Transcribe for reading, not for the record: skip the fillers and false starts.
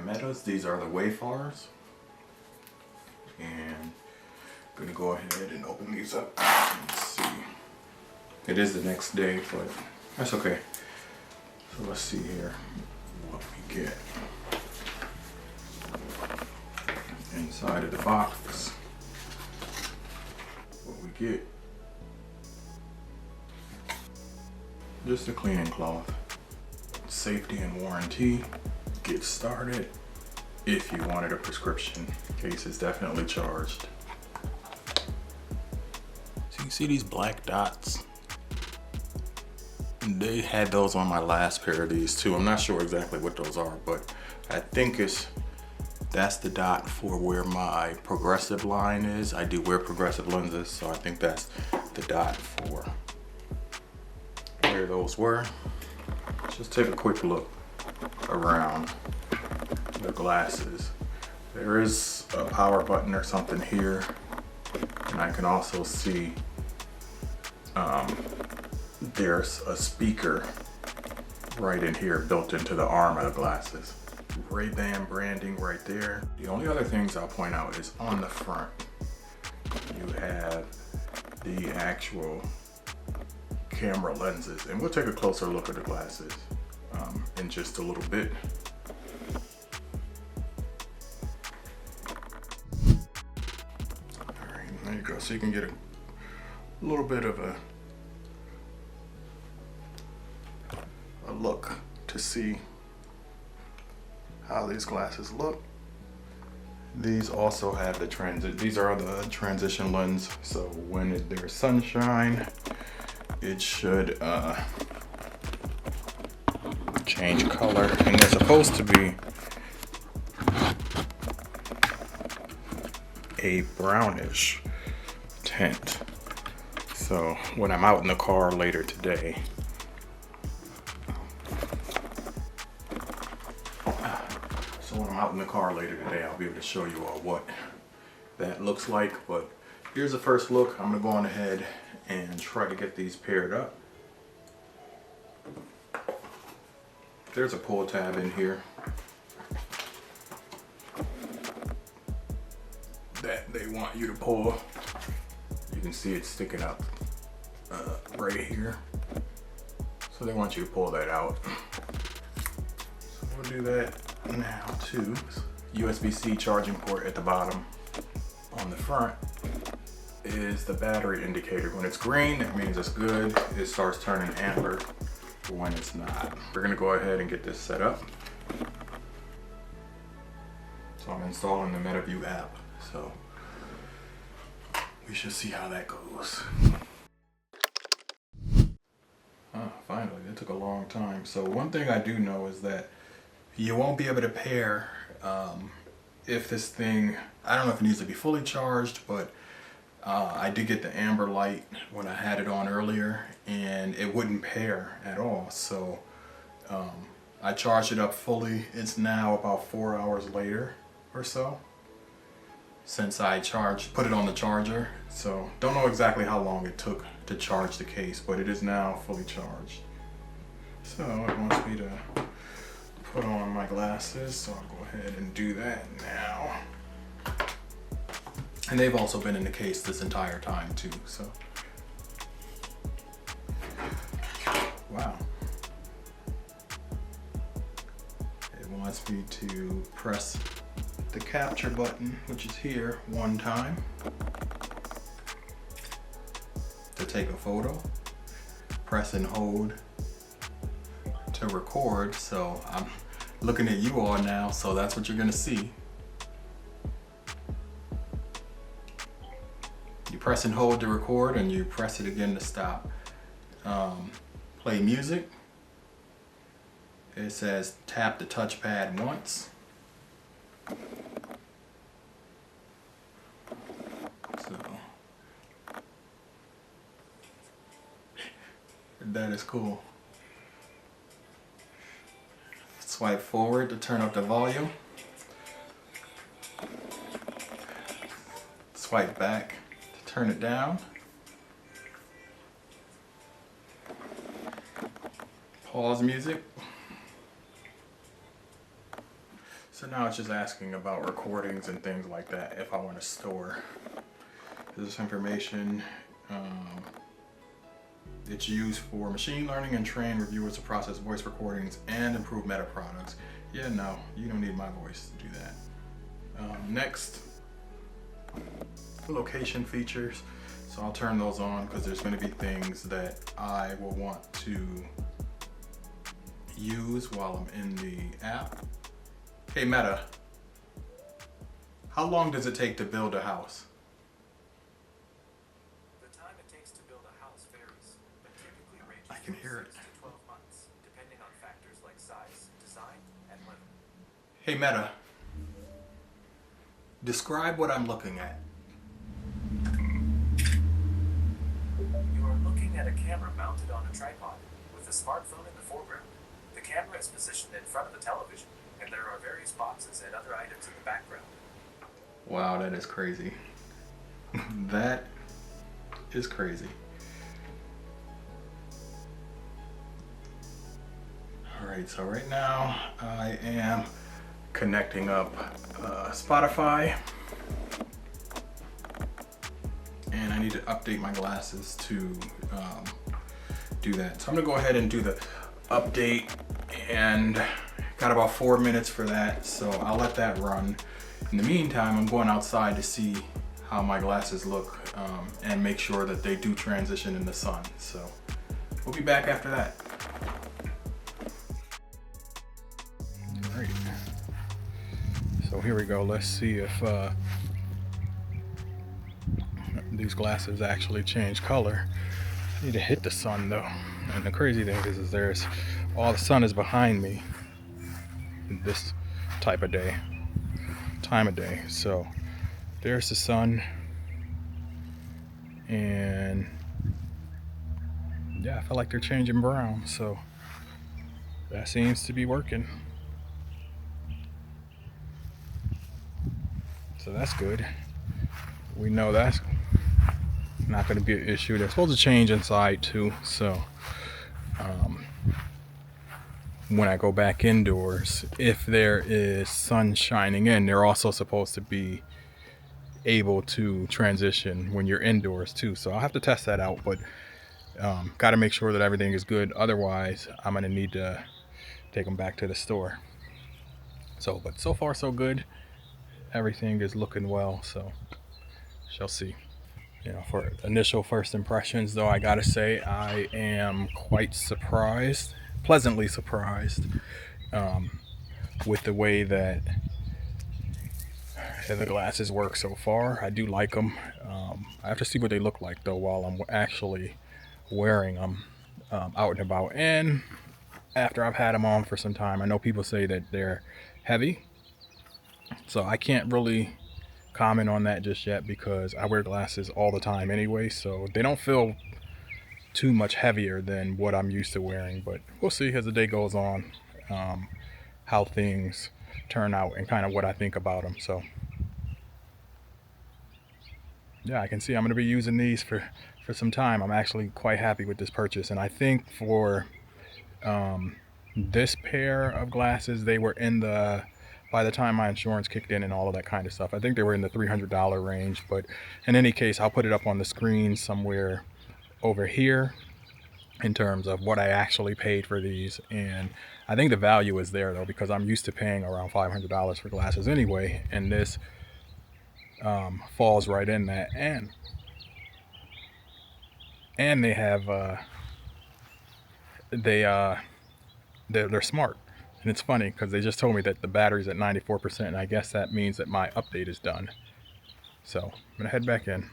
Metas. These are the Wayfarers. And I'm gonna go ahead and open these up. Let's see. It is the next day, but that's okay. So let's see here what we get inside of the box. What we get, just a cleaning cloth. Safety and warranty. Get started. If you wanted a prescription, case is definitely charged. So you see these black dots? They had those on my last pair of these too. I'm not sure exactly what those are, but I think that's the dot for where my progressive line is. I do wear progressive lenses, so I think that's the dot for where those were. Just take a quick look around the glasses. There is a power button or something here, and I can also see there's a speaker right in here built into the arm of the glasses. Ray-Ban branding right there. The only other things I'll point out is on the front, you have the actual camera lenses, and we'll take a closer look at the glasses in just a little bit. All right, there you go. So you can get a little bit of a look to see how these glasses look. These also have the these are the transition lens, so when there's sunshine, it should change color, and they're supposed to be a brownish tint. So when I'm out in the car later today, I'll be able to show you all what that looks like. But here's the first look. I'm gonna go on ahead and try to get these paired up. There's a pull tab in here that they want you to pull. You can see it sticking up right here. So they want you to pull that out. So we'll do that now too. USB-C charging port at the bottom. On the front is the battery indicator. When it's green, that means it's good. It starts turning amber when it's not. We're gonna go ahead and get this set up. So I'm installing the MetaView app. So we should see how that goes. Finally, that took a long time. So one thing I do know is that you won't be able to pair if this thing, I don't know if it needs to be fully charged, but I did get the amber light when I had it on earlier, and it wouldn't pair at all. So I charged it up fully. It's now about 4 hours later or so since I put it on the charger. So don't know exactly how long it took to charge the case, but it is now fully charged. So it wants me to put on my glasses, so I'll go ahead and do that now. And they've also been in the case this entire time too, so. Wow. It wants me to press the capture button, which is here, one time to take a photo. Press and hold to record, so I'm looking at you all now, so that's what you're gonna see. You press and hold to record, and you press it again to stop. Play music. It says tap the touchpad once. So that is cool. Swipe forward to turn up the volume. Swipe back to turn it down. Pause music. So now it's just asking about recordings and things like that if I want to store this information. It's used for machine learning and train reviewers to process voice recordings and improve meta products. Yeah, no, you don't need my voice to do that. Next, location features. So I'll turn those on because there's going to be things that I will want to use while I'm in the app. Hey Meta, how long does it take to build a house? The time it takes to build a house varies, but typically ranges I can hear it. from 6 to 12 months, depending on factors like size, design, and weather. Hey Meta, describe what I'm looking at. You are looking at a camera mounted on a tripod, with a smartphone in the foreground. The camera is positioned in front of the television, and there are various boxes and other items in the background. Wow, that is crazy. That is crazy. Alright, so right now I am connecting up Spotify, and I need to update my glasses to do that. So I'm gonna go ahead and do the update, and got about 4 minutes for that, so I'll let that run. In the meantime, I'm going outside to see how my glasses look and make sure that they do transition in the sun. So we'll be back after that. All right. So here we go. Let's see if these glasses actually change color. I need to hit the sun though. And the crazy thing is there's all the sun is behind me this time of day. So there's the sun, and yeah, I feel like they're changing brown, so that seems to be working. So that's good. We know that's not going to be an issue. They're supposed to change inside too, so when I go back indoors, if there is sun shining in, they're also supposed to be able to transition when you're indoors too. So I'll have to test that out, but got to make sure that everything is good. Otherwise, I'm going to need to take them back to the store. So, but so far so good. Everything is looking well, so shall see. You know, for initial first impressions though, I gotta say I am quite surprised, pleasantly surprised with the way that the glasses work so far. I do like them. I have to see what they look like though while I'm actually wearing them out and about, and after I've had them on for some time. I know people say that they're heavy, so I can't really comment on that just yet because I wear glasses all the time anyway, so they don't feel too much heavier than what I'm used to wearing. But we'll see as the day goes on how things turn out and kind of what I think about them. So yeah, I can see I'm going to be using these for some time. I'm actually quite happy with this purchase, and I think for this pair of glasses, they were in the, by the time my insurance kicked in and all of that kind of stuff, I think they were in the $300 range. But in any case, I'll put it up on the screen somewhere over here in terms of what I actually paid for these. And I think the value is there though, because I'm used to paying around $500 for glasses anyway, and this falls right in that. And they have they're smart. And it's funny because they just told me that the battery's at 94%, and I guess that means that my update is done. So I'm gonna head back in.